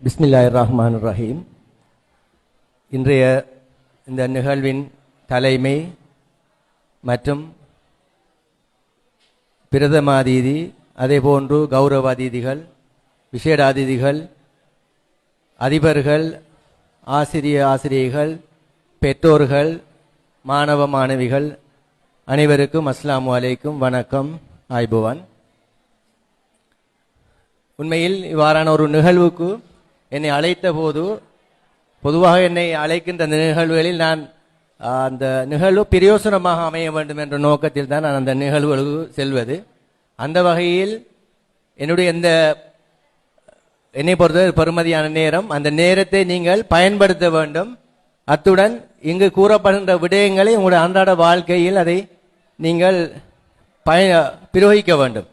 பிஸ்மில்லாஹிர்ரஹ்மானிர்ரஹீம். இன்றைய இந்த நிகழ்வின் தலைமை மற்றும் பிரதமாதிதி, அதேபோன்று கௌரவ அதிதிகள், விசேட அதிதிகள், அதிபர்கள், ஆசிரியைகள், பெற்றோர்கள், மாணவ மாணவிகள் அனைவருக்கும் அஸ்ஸலாமு அலைக்கும், வணக்கம், ஆய்புவான். உண்மையில் இவ்வாறான ஒரு நிகழ்வுக்கு என்னை அழைத்த போது, பொதுவாக என்னை அழைக்கின்ற அந்த நிகழ்வுகளில் நான் அந்த நிகழ்வு பிரயோசனமாக அமைய வேண்டும் என்ற நோக்கத்தில் தான் நான் அந்த நிகழ்வுகளுக்கு செல்வது. அந்த வகையில் என்னுடைய என்னை பொறுத்த பெறுமதியான நேரம், அந்த நேரத்தை நீங்கள் பயன்படுத்த வேண்டும். அத்துடன் இங்கு கூறப்படுகின்ற விடயங்களை உங்களுடைய அன்றாட வாழ்க்கையில் அதை நீங்கள் பிரயோகிக்க வேண்டும்.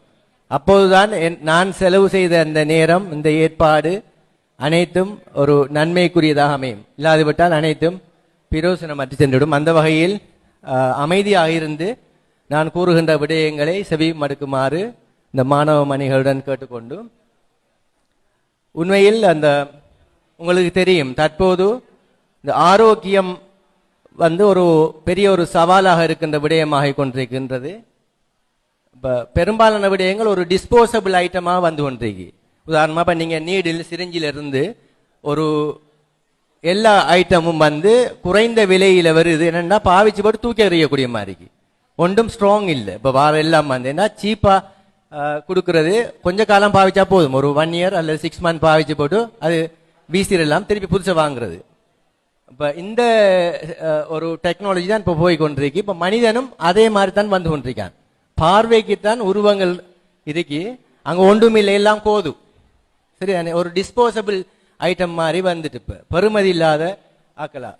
அப்போதுதான் நான் செலவு செய்த அந்த நேரம், இந்த ஏற்பாடு அனைத்தும் ஒரு நன்மைக்குரியதாக அமையும். இல்லாதுவிட்டால் அனைத்தும் பிரயோசனமற்று சென்றுவிடும். அந்த வகையில் அமைதியாக இருந்து நான் கூறுகின்ற விடயங்களை செவி மடுக்குமாறு இந்த மாணவ மணிகளுடன் கேட்டுக்கொண்டு, உண்மையில் உங்களுக்கு தெரியும், தற்போது இந்த ஆரோக்கியம் ஒரு பெரிய ஒரு சவாலாக இருக்கின்ற விடயமாக கொண்டிருக்கின்றது. பெரும்பாலான விடயங்கள் ஒரு டிஸ்போசபிள் ஐட்டமாக வந்து கொண்டிருக்கு. உதாரணமாக இப்போ நீங்கள் நீடில் சிரிஞ்சிலிருந்து ஒரு எல்லா ஐட்டமும் குறைந்த விலையில் வருது. என்னென்னா பாவிச்சு போட்டு தூக்கி எறியக்கூடிய மாதிரிக்கு ஒன்றும் ஸ்ட்ராங் இல்லை. இப்போ வார எல்லாம் என்ன சீப்பாக கொடுக்கறது, கொஞ்ச காலம் பாவிச்சா போதும், ஒரு 1 இயர் அல்லது 6 மந்த் பாவிச்சு போட்டு அது வீசிடலாம், திருப்பி புதுசாக வாங்குறது. இப்போ இந்த ஒரு டெக்னாலஜி தான் இப்போ போய் கொண்டிருக்கு. இப்போ மனிதனும் அதே மாதிரி தான் வந்து கொண்டிருக்கான். பார்வைக்குத்தான் உருவங்கள் இருக்கு, அங்கே ஒன்றுமில்லை, எல்லாம் போதும். சரி, ஒரு டிஸ்போசபிள் ஐட்டம் மாதிரி வந்துட்டு இப்போ பெருமதி இல்லாத ஆக்கலாம்.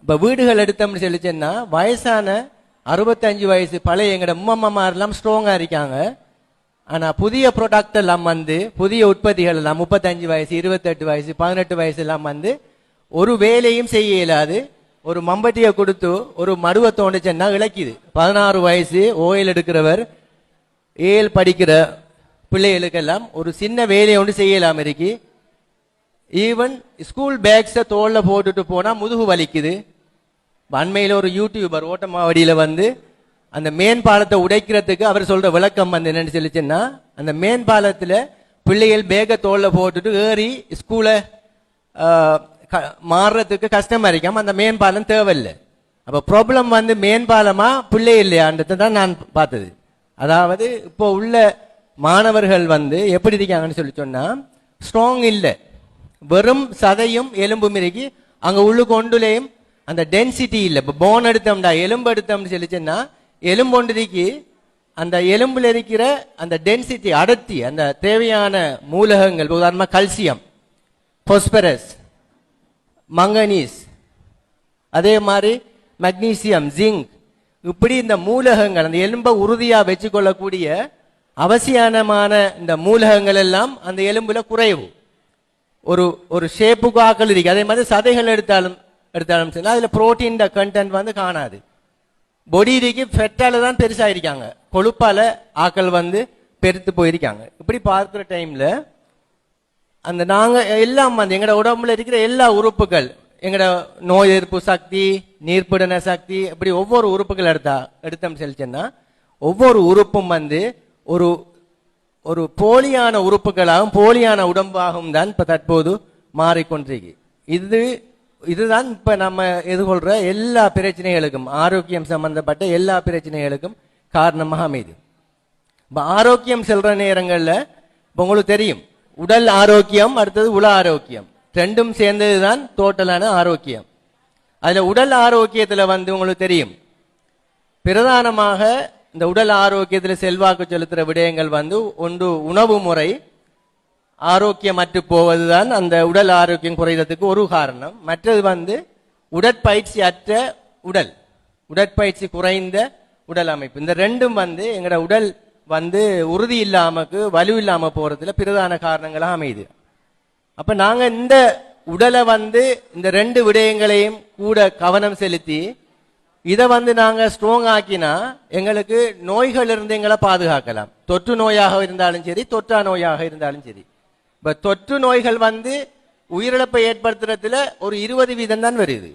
இப்போ வீடுகள் எடுத்தோம்னு சொல்லிச்சேன்னா, வயசான 65 வயசு பழைய எங்கட உம்மம்மாரெல்லாம் ஸ்ட்ராங்காக இருக்காங்க. ஆனால் புதிய ப்ராடக்ட் எல்லாம் புதிய உற்பத்திகள் எல்லாம் 35 வயசு, 28 வயசு, 18 வயசு எல்லாம் ஒரு வேலையும் செய்ய இயலாது. ஒரு மம்பட்டியை கொடுத்து ஒரு மடுவை தோண்டுச்சேன்னா இழக்குது. 16 வயசு ஓயில் எடுக்கிறவர், ஏல் படிக்கிற பிள்ளைகளுக்கெல்லாம் ஒரு சின்ன வேலையை ஒன்று செய்யலாம் இருக்கு. ஈவன் ஸ்கூல் பேக்ஸை தோளில் போட்டுட்டு போனால் முதுகு வலிக்குது. அண்மையில் ஒரு யூடியூபர் ஓட்டமாவடியில் அந்த மேன் பாலத்தை உடைக்கிறதுக்கு அவர் சொல்ற விளக்கம் என்னன்னு சொல்லிச்சுன்னா, அந்த மேன் பாலத்தில் பிள்ளைகள் பேக்கை தோளில் போட்டுட்டு ஏறி ஸ்கூலை மாறுறதுக்கு கஷ்டமா இருக்காம அந்த மேன் பாலம் தேவையில்லை. அப்போ ப்ராப்ளம் மேன் பாலமா பிள்ளை இல்லையான்றதை தான் நான் பார்த்தது. அதாவது இப்போ உள்ள மாணவர்கள் எப்படி இருக்காங்கன்னு சொல்லி சொன்னா, ஸ்ட்ராங் இல்லை, வெறும் சதையும் எலும்பும் இருக்கு. அங்க உள்ளுக்கு ஒன்றுலையும் அந்த டென்சிட்டி இல்லை. இப்போ போன் எடுத்தோம்டா, எலும்பு எடுத்தோம்னு சொல்லிச்சுன்னா, எலும்பு ஒன்றுக்கு அந்த எலும்புல இருக்கிற அந்த டென்சிட்டி, அடர்த்தி, அந்த தேவையான மூலகங்கள், உதாரணமா கல்சியம், பாஸ்பரஸ், மங்கனீஸ், அதே மாதிரி மக்னீசியம், ஜிங்க், இப்படி இந்த மூலகங்கள், அந்த எலும்பை உறுதியா வச்சுக்கொள்ளக்கூடிய அவசியமான இந்த மூலகங்கள் எல்லாம் அந்த எலும்புல குறைவு. ஒரு ஷேப்புக்கு ஆக்கள் இருக்கு. அதே மாதிரி சதைகள் எடுத்தாலும் சரி, அதுல புரோட்டீன் கண்டென்ட் காணாது. பொடி இருக்கு, ஃபெட்டால தான் பெருசா இருக்காங்க, கொழுப்பால ஆக்கள் பெருத்து போயிருக்காங்க. இப்படி பார்க்கிற டைம்ல அந்த நாங்க எல்லாம் எங்கட உடம்புல இருக்கிற எல்லா உறுப்புகள், எங்கட நோய் எதிர்ப்பு சக்தி, நீர்ப்பிடன சக்தி, இப்படி ஒவ்வொரு உறுப்புகள் எடுத்தோம் செல்ச்சேன்னா, ஒவ்வொரு உறுப்பும் ஒரு போலியான உறுப்புகளாகவும் போலியான உடம்பாகவும் தான் இப்ப தற்போது மாறிக்கொண்டிருக்கு. இதுதான் இப்ப நம்ம எதிர்கொள்ற எல்லா பிரச்சனைகளுக்கும், ஆரோக்கியம் சம்பந்தப்பட்ட எல்லா பிரச்சனைகளுக்கும் காரணமாக அமைது. இப்ப ஆரோக்கியம் செல்ற நேரங்கள்ல இப்ப உங்களுக்கு தெரியும், உடல் ஆரோக்கியம், அடுத்தது உள ஆரோக்கியம், ரெண்டும் சேர்ந்ததுதான் டோட்டலான ஆரோக்கியம். அதுல உடல் ஆரோக்கியத்துல உங்களுக்கு தெரியும், பிரதானமாக இந்த உடல் ஆரோக்கியத்தில் செல்வாக்கு செலுத்துற விடயங்கள் ஒன்று உணவு முறை ஆரோக்கியமற்று போவதுதான் அந்த உடல் ஆரோக்கியம் குறைகிறதுக்கு ஒரு காரணம். மற்றது உடற்பயிற்சி அற்ற உடற்பயிற்சி குறைந்த உடல் அமைப்பு. இந்த ரெண்டும் எங்கட உடல் உறுதி இல்லாமக்கு, வலு இல்லாம போறதுல பிரதான காரணங்களாக அமையுது. அப்ப நாங்க இந்த உடலை இந்த 2 விடயங்களையும் கூட கவனம் செலுத்தி இதை நாங்க ஸ்ட்ராங் ஆக்கினா எங்களுக்கு நோய்கள் இருந்து எங்களை பாதுகாக்கலாம். தொற்று நோயாக இருந்தாலும் சரி, தொற்றா நோயாக இருந்தாலும் சரி. இப்ப தொற்று நோய்கள் உயிரிழப்பை ஏற்படுத்துறதுல ஒரு 20% தான் வருது.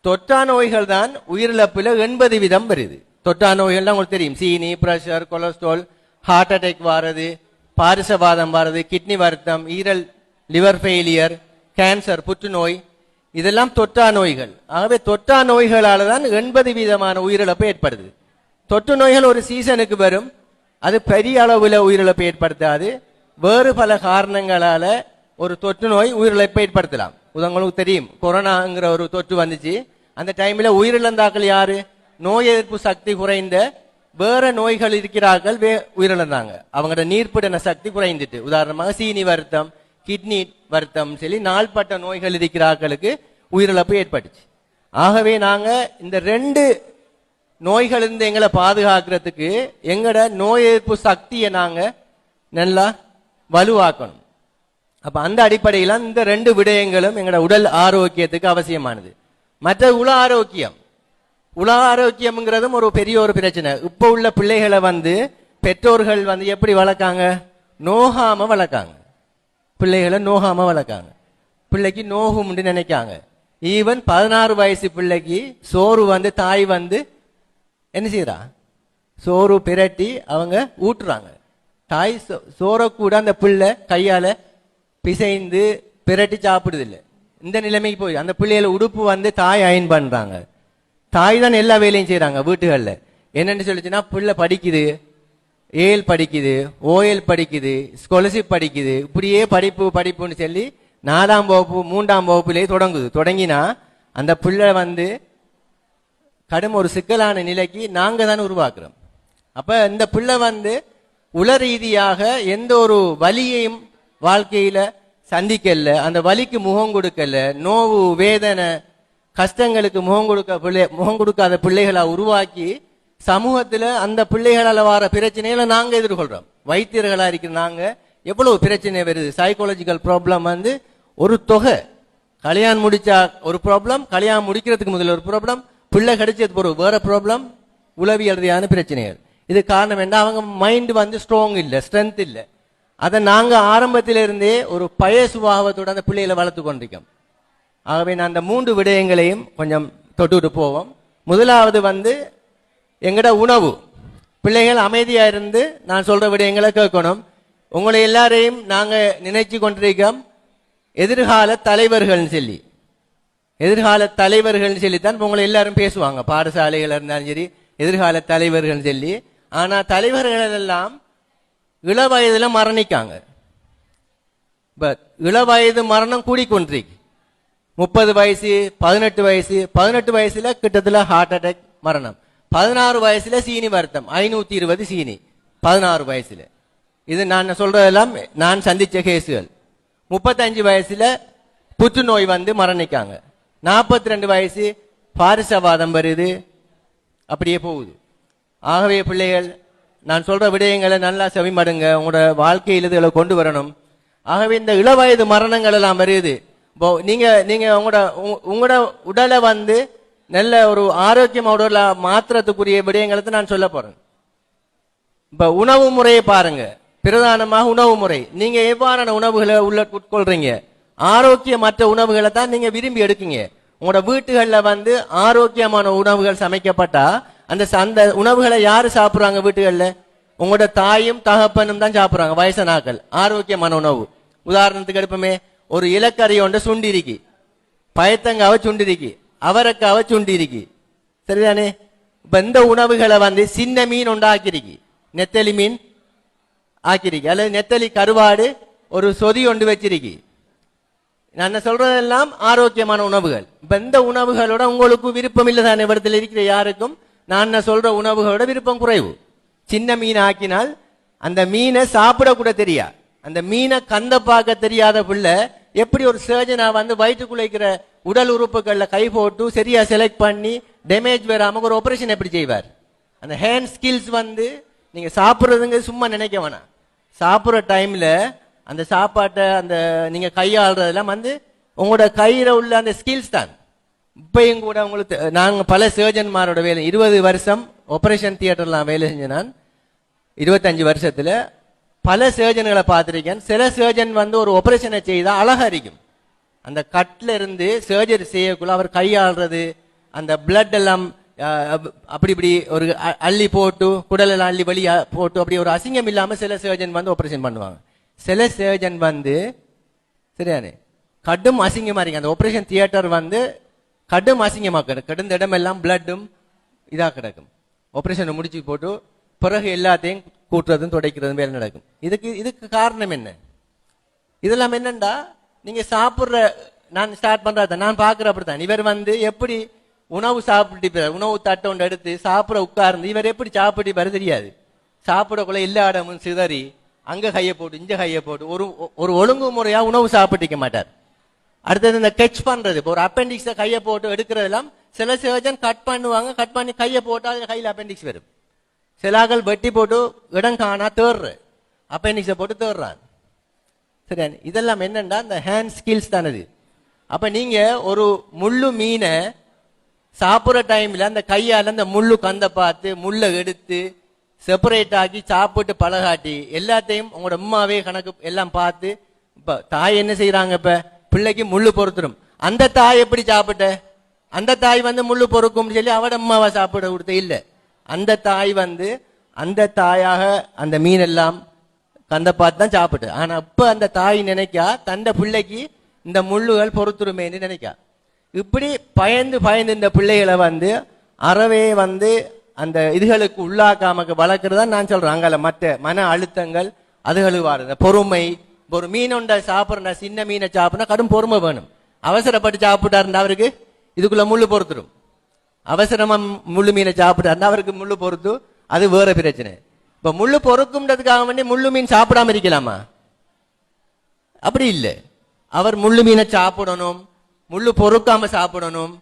தொற்றா நோய்கள் தான் உயிரிழப்புல 80% வருது. தொற்றா நோய்கள் தான் உங்களுக்கு தெரியும், சீனி, பிரஷர், கொலஸ்ட்ரால், ஹார்ட் அட்டாக் வாரது, பாரிசவாதம் வாரது, கிட்னி வருத்தம், ஈரல் லிவர் ஃபெயிலியர், கேன்சர், புற்றுநோய், இதெல்லாம் தொற்றா நோய்கள். ஆகவே தொற்றா நோய்களால தான் 80% உயிரிழப்பு ஏற்படுது. தொற்று நோய்கள் ஒரு சீசனுக்கு வரும், அது பெரிய அளவில் உயிரிழப்பை ஏற்படுத்தாது. வேறு பல காரணங்களால ஒரு தொற்று நோய் உயிரிழப்பை ஏற்படுத்தலாம். உங்களுக்கு தெரியும், கொரோனாங்கிற ஒரு தொற்று வந்துச்சு. அந்த டைம்ல உயிரிழந்தாக்கள் யாரு? நோய் எதிர்ப்பு சக்தி குறைந்த வேற நோய்கள் இருக்கிறார்கள் உயிரிழந்தாங்க. அவங்களோட நீர்ப்பிடன சக்தி குறைந்துட்டு, உதாரணமாக சீனி வருத்தம், கிட்னி வருத்தம் சொல்லி நாள்பட்ட நோய்கள் இருக்கிறார்களுக்கு உயிரிழப்பு ஏற்பட்டுச்சு. ஆகவே நாங்க இந்த 2 நோய்களிலிருந்து எங்களை பாதுகாக்கிறதுக்கு எங்கட நோய் எதிர்ப்பு சக்தியை நாங்க நல்லா வலுவாக்கணும். அப்ப அந்த அடிப்படையில் இந்த 2 விடயங்களும் எங்கட உடல் ஆரோக்கியத்துக்கு அவசியமானது. மற்ற உள ஆரோக்கியம், உள ஆரோக்கியம்ங்கிறதும் ஒரு பெரிய ஒரு பிரச்சனை. இப்ப உள்ள பிள்ளைகளை பெற்றோர்கள் எப்படி வளர்க்காங்க? நோகாம வளர்க்காங்க. பிள்ளைகளை நோகாம வளர்க்காங்க. பிள்ளைக்கு நோகும்னு நினைக்காங்க. ஈவன் 16 வயசு பிள்ளைக்கு சோறு தாய் என்ன செய்யறா? சோறு பிரட்டி அவங்க ஊட்டுறாங்க. தாய் சோற கூட அந்த பிள்ளை கையால பிசைந்து பிரட்டி சாப்பிடுது இல்லை. இந்த நிலைமைக்கு போய் அந்த பிள்ளைகளை உடுப்பு தாய் அயன் பண்றாங்க. தாய் தான் எல்லா வேலையும் செய்யறாங்க வீட்டுகள்ல. என்னன்னு சொல்லிச்சுன்னா, பிள்ளை படிக்குது, ஏஎல் படிக்குது, ஓஎல் படிக்குது, ஸ்காலர்ஷிப் படிக்குது, இப்படியே படிப்புன்னு சொல்லி 4ஆம் வகுப்பு 3ஆம் வகுப்புலேயே தொடங்கினா அந்த பிள்ளை கடும் ஒரு சிக்கலான நிலைக்கு நாங்க தான் உருவாக்குறோம். அப்ப இந்த பிள்ளை உள ரீதியாக எந்த ஒரு வலியையும் வாழ்க்கையில சந்திக்கல, அந்த வலிக்கு முகம் கொடுக்கல, நோவு வேதனை கஷ்டங்களுக்கு முகம் கொடுக்காத பிள்ளைகளை உருவாக்கி சமூகத்துல அந்த பிள்ளைகளால வர பிரச்சனைகளை நாங்க எதிர்கொள்றோம். வைத்தியர்களா இருக்கிற நாங்க எவ்வளவு பிரச்சனை வருது. சைக்காலஜிக்கல் ப்ராப்ளம் ஒரு தொகை. கல்யாணம் முடிச்சா ஒரு ப்ராப்ளம், கல்யாணம் முடிக்கிறதுக்கு முதல்ல ஒரு ப்ராப்ளம், பிள்ளை கிடைச்சது ஒரு வேற ப்ராப்ளம், உளவியல் ரீதியான பிரச்சனைகள். இது காரணம் என்ன? அவங்க மைண்ட் ஸ்ட்ராங் இல்லை, ஸ்ட்ரென்த் இல்லை. அதை நாங்க ஆரம்பத்திலிருந்தே ஒரு பய சுபாவத்தோட அந்த பிள்ளைகளை வளர்த்து கொண்டிருக்கோம். ஆகவே நான் அந்த 3 விடயங்களையும் கொஞ்சம் தொட்டுட்டு போவோம். முதலாவது எங்கட உணவு. பிள்ளைகள் அமைதியா இருந்து நான் சொல்ற விடயங்களை கேட்கணும். உங்களை எல்லாரையும் நாங்க நினைச்சு கொண்டிருக்கோம் எதிர்கால தலைவர்கள் சொல்லி. எதிர்கால தலைவர்கள் சொல்லித்தான் உங்களை எல்லாரும் பேசுவாங்க, பாடசாலைகள் இருந்தாலும் சரி, எதிர்கால தலைவர்கள் சொல்லி. ஆனா தலைவர்கள் எல்லாம் இளவயதுல மரணிக்காங்க. இளவயது மரணம் கூடிக்கொண்டிருக்கு. 30 வயசு, 18 வயசு, 18 வயசுல கிட்டத்தட்ட ஹார்ட் அட்டாக் மரணம், 16 வயசுல சீனி வருத்தம், 520 சீனி 16 வயசுல. இது நான் சொல்றதெல்லாம் நான் சந்திச்ச கேசுகள். 35 வயசுல புற்றுநோய் மரணிக்காங்க. 42 வயசு பாரிசவாதம் வருது. அப்படியே போகுது. ஆகவே பிள்ளைகள், நான் சொல்ற விடயங்களை நல்லா செவிமடுங்க, உங்களோட வாழ்க்கையில் இதுகளை கொண்டு வரணும். ஆகவே இந்த இளவயது மரணங்கள் எல்லாம் வருது. நீங்க உங்களோட உடலை நல்ல ஒரு ஆரோக்கியமான மாத்திரத்துக்குரிய விடயங்களை நான் சொல்ல போறேன். இப்ப உணவு முறையை பாருங்க. பிரதானமாக உணவு முறை. நீங்க எவ்வாறான உணவுகளை உட்கொள்றீங்க? ஆரோக்கியமற்ற உணவுகளை தான் நீங்க விரும்பி எடுக்கீங்க. உங்களோட வீட்டுகள்ல ஆரோக்கியமான உணவுகள் சமைக்கப்பட்டா அந்த உணவுகளை யாரு சாப்பிடுறாங்க? வீட்டுகள்ல உங்களோட தாயும் தகப்பனும் தான் சாப்பிடுறாங்க. வயசனாக்கள் ஆரோக்கியமான உணவு. உதாரணத்துக்கு எடுப்போமே, ஒரு இலக்கறி ஒன்று சுண்டிருக்கி, பயத்தங்காவை சுண்டிருக்கி, அவரைக்காவை சுண்டிருக்கி, சரிதானே? இப்ப இந்த உணவுகளை சின்ன மீன் உண்டாக்கிருக்கி, நெத்தலி மீன் ஆக்கிருக்கி, அல்லது நெத்தலி கருவாடு ஒரு சொதி ஒன்று வச்சிருக்கி. நான் சொல்றதெல்லாம் ஆரோக்கியமான உணவுகள். இப்ப இந்த உணவுகளோட உங்களுக்கு விருப்பம் இல்லை தானே? இடத்துல இருக்கிற யாருக்கும் நான் சொல்ற உணவுகளோட விருப்பம் குறைவு. சின்ன மீன் ஆக்கினால் அந்த மீனை சாப்பிட கூட தெரியா, அந்த மீனை கந்த பார்க்க தெரியாத பிள்ளை எப்படி ஒரு சர்ஜனா வயிற்றுக்குள்ள உடல் உறுப்புகள்ல கை போட்டு சரியா செலக்ட் பண்ணி டேமேஜ் வராம ஒரு ஆபரேஷன் எப்படி செய்வார்? அந்த ஹேண்ட் ஸ்கில்ஸ் நீங்க சாப்பிடுறதுங்க சும்மா நினைக்க வேணாம். சாப்பிடுற டைம்ல அந்த சாப்பாட்டை அந்த நீங்க கையாளுறதெல்லாம் உங்களோட கையில உள்ள அந்த ஸ்கில்ஸ் தான். இப்பயும் கூட உங்களுக்கு நாங்க பல சர்ஜன்மாரோட வேலை, 20 வருஷம் ஆபரேஷன் தியேட்டர்லாம் வேலை செஞ்ச நான் 25 வருஷத்துல பல சர்ஜன்களை பார்த்திருக்கேன். சில சர்ஜன் ஒரு ஆபரேஷனை செய்தா அழகா இருக்கும், அந்த கட்ல இருந்து சர்ஜரி செய்யக்குள்ள அவர் கையாளுறது அந்த பிளட் எல்லாம் அப்படி இப்படி ஒரு அள்ளி போட்டு குடல் எல்லாம் அள்ளி வெளியா போட்டு அப்படி ஒரு அசிங்கம் இல்லாம சில சர்ஜன் வந்து ஆபரேஷன் பண்ணுவாங்க. சில சர்ஜன் வந்து சரியானே கடும் அசிங்கமா இருக்கு. அந்த ஆபரேஷன் தியேட்டர் வந்து கடும் அசிங்கமா கிடந்த இடம் எல்லாம் பிளட்டும் இதா கிடக்கும். ஆபரேஷனை முடிச்சு போட்டு பிறகு எல்லாத்தையும் கூட்டுறதும் துடைக்கிறதும் வேலை நடக்கும். இதுக்கு காரணம் என்ன? இதெல்லாம் என்னண்டா நீங்க சாப்பிடுற நான் ஸ்டார்ட் பண்றத நான் பாக்குற அப்படித்தான். இவர் வந்து எப்படி உணவு சாப்பிட்டு உணவு தட்டை ஒன்று எடுத்து சாப்பிட உட்கார்ந்து இவர் எப்படி சாப்பிட்டு வர தெரியாது. சாப்பிடக்குள்ள எல்லா இடமும் சிதறி அங்க கையை போட்டு இங்க கையை போட்டு ஒரு ஒழுங்கு முறையா உணவு சாப்பிட்டிக்க மாட்டார். அடுத்தது இந்த கெச் பண்றது, இப்போ ஒரு அப்பெண்டிக்ஸை கையை போட்டு எடுக்கிறதெல்லாம் சில சர்ஜன் கட் பண்ணுவாங்க. கட் பண்ணி கையை போட்டு அதுல கையில் அப்பெண்டிக்ஸ் வரும். சிலாக்கள் வெட்டி போட்டு இடம் காணா தேடுற அப்பெண்டிக்ஸை போட்டு தேடுறான். சரியா? இதெல்லாம் என்னன்னா இந்த ஹேண்ட் ஸ்கில்ஸ் தானது. அப்ப நீங்க ஒரு முள்ளு மீனை சாப்பிட்ற டைம்ல அந்த கையால அந்த முள்ளு கந்த பார்த்து முள்ளை எடுத்து செப்பரேட் ஆக்கி சாப்பிட்டு பழகாட்டி எல்லாத்தையும் உங்களோட அம்மாவே கணக்கு எல்லாம் பார்த்து இப்ப தாய் என்ன செய்யறாங்க, இப்ப பிள்ளைக்கு முள்ளு பொறுத்துரும். அந்த தாய் எப்படி சாப்பிட்ட? அந்த தாய் வந்து முள்ளு பொறுக்கும் சொல்லி அவட அம்மாவை சாப்பிட கொடுத்த இல்ல. அந்த தாய் வந்து அந்த தாயாக அந்த மீன் எல்லாம் கந்த பார்த்து தான் சாப்பிட்டு. ஆனா இப்ப அந்த தாய் நினைக்கா தந்த பிள்ளைக்கு இந்த முள்ளுகள் பொறுத்துருமேன்னு நினைக்கா. இப்படி பயந்து பயந்து இந்த பிள்ளைகளை வந்து அறவே வந்து அந்த இதுகளுக்கு உள்ளாக்காம வளர்க்கறதா நான் சொல்றேன். அங்கால மற்ற மன அழுத்தங்கள் அதுகளுக்கு வாடுது. பொறுமை, ஒரு மீன் ஒன்றை சாப்பிட்ற சின்ன மீனை சாப்பிட்னா கடும் பொறுமை வேணும். அவசரப்பட்டு சாப்பிட்டாருந்தா அவருக்கு இதுக்குள்ள முள்ளு பொறுத்துடும். அவசரமா முள்ளு மீனை சாப்பிட்டாருந்தா அவருக்கு முள்ளு பொறுத்து அது வேற பிரச்சனை. இப்ப முள்ளு பொறுக்கும்ன்றதுக்காக வேண்டி முள்ளு மீன் சாப்பிடாம இருக்கலாமா? அப்படி இல்லை. அவர் முள்ளு மீனை சாப்பிடணும், முள்ளு பொறுக்காம சாப்பிடணும்,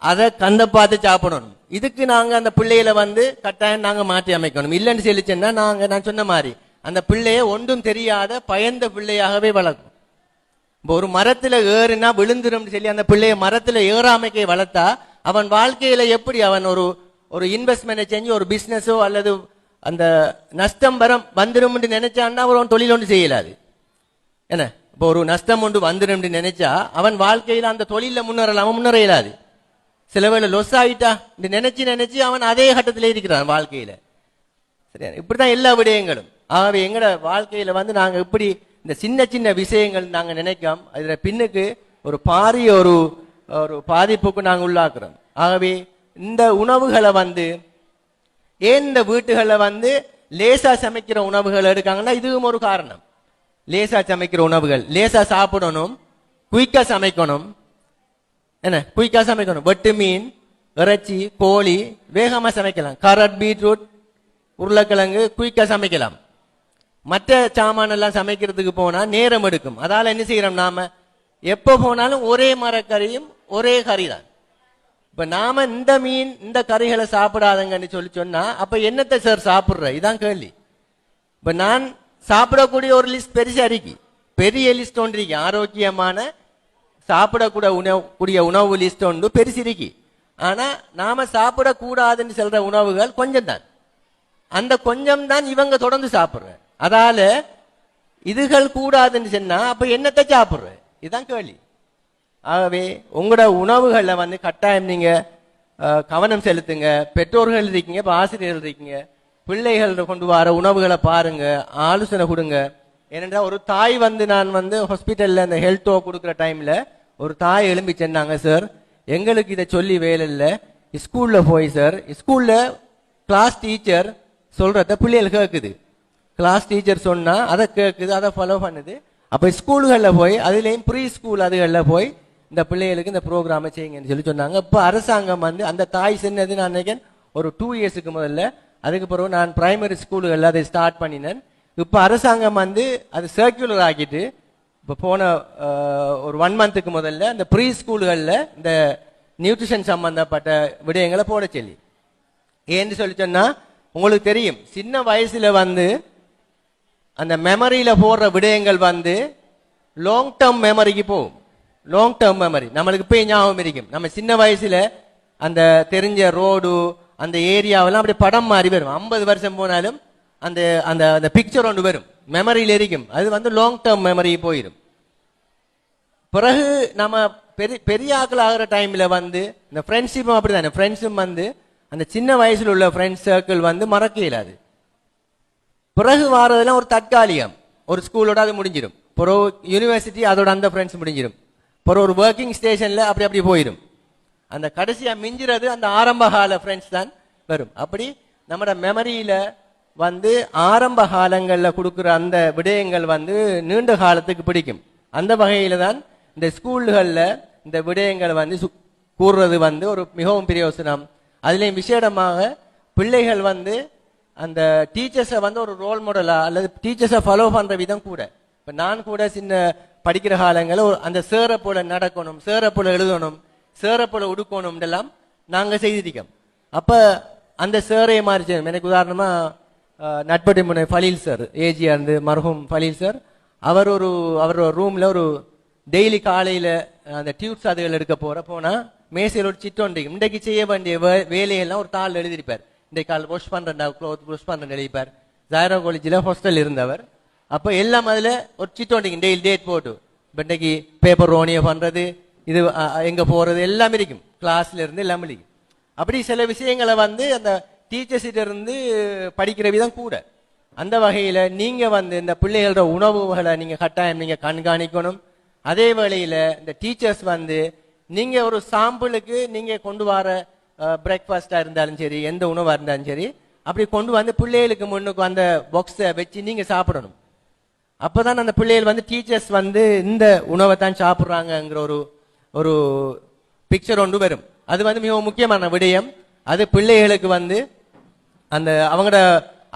அதை கந்த பார்த்து சாப்பிடணும். இதுக்கு நாங்க அந்த பிள்ளைகளை வந்து கட்டாயம் நாங்க மாற்றி அமைக்கணும். இல்லைன்னு சொல்லிச்சேன்னா நான் சொன்ன மாதிரி அந்த பிள்ளைய ஒன்றும் தெரியாத பயந்த பிள்ளையாகவே வளர்க்கும். இப்போ ஒரு மரத்துல ஏறுனா விழுந்துரும் சொல்லி அந்த பிள்ளைய மரத்துல ஏறாமைக்கை வளர்த்தா அவன் வாழ்க்கையில எப்படி அவன் ஒரு இன்வெஸ்ட்மெண்ட் செஞ்சு ஒரு பிசினஸோ அல்லது அந்த நஷ்டம் வந்துடும் நினைச்சான்னா அவன் தொழில் ஒன்று செய்யலாது. என்ன இப்போ ஒரு நஷ்டம் ஒன்று வந்துடும் நினைச்சா அவன் வாழ்க்கையில அந்த தொழில முன்னேற இயலாது. சில வேளை லொஸ் ஆயிட்டா நினைச்சு அவன் அதே கட்டத்திலே இருக்கிறான் வாழ்க்கையில. சரியா? இப்படிதான் எல்லா விடயங்களும். ஆகவே எங்கட வாழ்க்கையில வந்து நாங்க இப்படி இந்த சின்ன சின்ன விஷயங்கள் நாங்க நினைக்காம அதுல பின்னுக்கு ஒரு பாரிய ஒரு பாதிப்புக்கு நாங்க உள்ளாக்குறோம். ஆகவே இந்த உணவுகளை வந்து ஏன் இந்த வீட்டுகளை வந்து லேசா சமைக்கிற உணவுகள் எடுக்காங்கன்னா இதுவும் ஒரு காரணம். லேசா சமைக்கிற உணவுகள் லேசா சாப்பிடணும், குயிக்கா சமைக்கணும். என்ன குயிக்கா சமைக்கணும்? வெட்டு மீன், இறைச்சி, கோழி வேகமா சமைக்கலாம். கேரட், பீட்ரூட், உருளைக்கிழங்கு குயிக்கா சமைக்கலாம். மற்ற சாமான எல்லாம் சமைக்கிறதுக்கு போனா நேரம் எடுக்கும். அதால என்ன செய்யறோம், நாம எப்ப போனாலும் ஒரே மரக்கறியும் ஒரே கறி தான். இப்ப நாம இந்த மீன் இந்த கறிகளை சாப்பிடாதங்கன்னு சொன்னா அப்ப என்னத்தை சார் சாப்பிடுற? இதான் கேள்வி. இப்ப நான் சாப்பிடக்கூடிய ஒரு லிஸ்ட் பெருசா இருக்கு, பெரிய லிஸ்ட் ஒன்று இருக்கு. ஆரோக்கியமான சாப்பிடக்கூடிய உணவு லிஸ்ட் ஒன்று பெருசு இருக்கு. ஆனா நாம சாப்பிடக்கூடாதுன்னு சொல்ற உணவுகள் கொஞ்சம் தான். அந்த கொஞ்சம் தான் இவங்க தொடர்ந்து சாப்பிடுற. அதால இதுகள் கூடாதுன்னு சொன்னா அப்ப என்னத்தை சாப்பிடுற? இதுதான் கேள்வி. ஆகவே உங்களோட உணவுகள்ல வந்து கட்டாயம் நீங்க கவனம் செலுத்துங்க. பெற்றோர்கள் இருக்கீங்க, ஆசிரியர்கள் இருக்கீங்க, பிள்ளைகள் கொண்டு வர உணவுகளை பாருங்க, ஆலோசனை கொடுங்க. ஏனென்றா ஒரு தாய் வந்து நான் வந்து ஹாஸ்பிட்டல்ல அந்த ஹெல்த்தோ கொடுக்குற டைம்ல ஒரு தாய் எழும்பி சொன்னாங்க, சார் எங்களுக்கு இதை சொல்லி வேலை இல்லை, ஸ்கூல்ல போய் சார் ஸ்கூல்ல கிளாஸ் டீச்சர் சொல்றத பிள்ளைகள் கேட்குது, கிளாஸ் டீச்சர் சொன்னா அதை கேட்குது, அதை ஃபாலோ பண்ணுது. அப்ப ஸ்கூல்களில் போய் அதுலேயும் ப்ரீ ஸ்கூல் அதுகளில் போய் இந்த பிள்ளைகளுக்கு இந்த ப்ரோக்ராமை செய்யுங்கன்னு சொல்லி சொன்னாங்க. இப்போ அரசாங்கம் வந்து அந்த தாய் சொன்னது நான் நினைக்கிறேன் ஒரு 2 இயர்ஸுக்கு முதல்ல. அதுக்கு பிறகு நான் பிரைமரி ஸ்கூல்களில் அதை ஸ்டார்ட் பண்ணினேன். இப்போ அரசாங்கம் வந்து அது சர்க்குலர் ஆக்கிட்டு இப்போ போன ஒரு 1 மந்த்துக்கு முதல்ல இந்த ப்ரீ ஸ்கூல்களில் இந்த நியூட்ரிஷன் சம்பந்தப்பட்ட விடயங்களை போட சொல்லி. ஏன்னு சொல்லி சொன்னா உங்களுக்கு தெரியும், சின்ன வயசுல வந்து அந்த மெமரியில போடுற விடயங்கள் வந்து லாங் டேர்ம் மெமரிக்கு போகும். லாங் டேர்ம் மெமரி நம்மளுக்கு போய் ஞாபகம் இருக்கும். நம்ம சின்ன வயசுல அந்த தெரிஞ்ச ரோடு அந்த ஏரியாவெல்லாம் அப்படி படம் மாறி வரும். 50 வருஷம் போனாலும் அந்த அந்த அந்த பிக்சர் ஒன்று வரும், மெமரியில் இருக்கும். அது வந்து லாங் டேர்ம் மெமரி போயிடும். பிறகு நம்ம பெரிய ஆக்கள் ஆகிற டைம்ல வந்து இந்த ஃப்ரெண்ட்ஷிப்பும் அப்படிதானே, ஃப்ரெண்ட்ஸும் வந்து அந்த சின்ன வயசுல உள்ள ஃப்ரெண்ட்ஸ் சர்க்கிள் வந்து மறக்க இயலாது. பிறகு வாரதெல்லாம் ஒரு தற்காலிகம், ஒரு ஸ்கூலோட அது முடிஞ்சிடும், பிறகு யூனிவர்சிட்டி அதோட அந்த ஃப்ரெண்ட்ஸ் முடிஞ்சிடும், பிறகு ஒரு ஒர்க்கிங் ஸ்டேஷன்ல அப்படி போயிடும். அந்த கடைசியா மிஞ்சிறது அந்த ஆரம்ப கால ஃப்ரெண்ட்ஸ் தான் வரும். அப்படி நம்மட மெமரியில வந்து ஆரம்ப காலங்களில் கொடுக்குற அந்த விடயங்கள் வந்து நீண்ட காலத்துக்கு பிடிக்கும். அந்த வகையில தான் இந்த ஸ்கூல்களில் இந்த விடயங்களை வந்து கூறுறது வந்து ஒரு மிகவும் பிரயோசனம். அதுலேயும் விசேடமாக பிள்ளைகள் வந்து அந்த டீச்சர்ஸை வந்து ஒரு ரோல் மாடலா அல்லது டீச்சர்ஸை ஃபாலோ பண்ற விதம் கூட. இப்போ நான் கூட சின்ன படிக்கிற காலங்களில் அந்த சேரை போல நடக்கணும், சேரை போல எழுதணும், சேரை போல உடுக்கணும் எல்லாம் நாங்கள் செய்திருக்கோம். அப்போ அந்த சேரையை மாதிரி செய்யணும். எனக்கு உதாரணமா நட்பட்டி முனை ஃபலீல் சார், ஏஜியா இருந்து மர்ஹூம் ஃபலீல் சார், அவரோட ரூம்ல ஒரு டெய்லி காலையில அந்த டியூப்ஸ் அதுகள் எடுக்க போனா மேசையில் ஒரு சிட்டோன் இருக்கும். இன்றைக்கு செய்ய வேண்டிய வேலையெல்லாம் ஒரு தாள் எழுதிருப்பார். இன்றைக்கு கால் வாஷ் பண்றேன், க்ளோத் வாஷ் பண்றேன் எழுதிப்பார். ஜாயரா காலேஜில் ஹாஸ்டல் இருந்தவர். அப்போ எல்லாம் அதுல ஒரு சிட்டோன் இருக்கும், டெய்லி டேட் போட்டு இன்றைக்கு பேப்பர் ரோனியை பண்றது, இது எங்க போறது எல்லாம் இருக்கும், கிளாஸ்ல இருந்து எல்லாம் இருக்கும். அப்படி சில விஷயங்களை வந்து அந்த டீச்சர்ஸ்கிட்ட இருந்து படிக்கிற விதம் கூட. அந்த வகையில நீங்க வந்து இந்த பிள்ளைகளோட உணவுகளை நீங்க கட்டாயம் நீங்க கண்காணிக்கணும். அதே வேளையில இந்த டீச்சர்ஸ் வந்து நீங்க ஒரு சாம்பிளுக்கு நீங்க கொண்டு வர பிரேக்ஃபாஸ்டா இருந்தாலும் சரி, எந்த உணவா இருந்தாலும் சரி, அப்படி கொண்டு வந்து பிள்ளைகளுக்கு முன்னுக்கு அந்த பாக்ஸை வச்சு நீங்க சாப்பிடணும். அப்பதான் அந்த பிள்ளைகள் வந்து டீச்சர்ஸ் வந்து இந்த உணவை தான் சாப்பிட்றாங்கிற ஒரு பிக்சர் ஒன்று வரும். அது வந்து மிகவும் முக்கியமான விடயம். அது பிள்ளைகளுக்கு வந்து அந்த அவங்களோட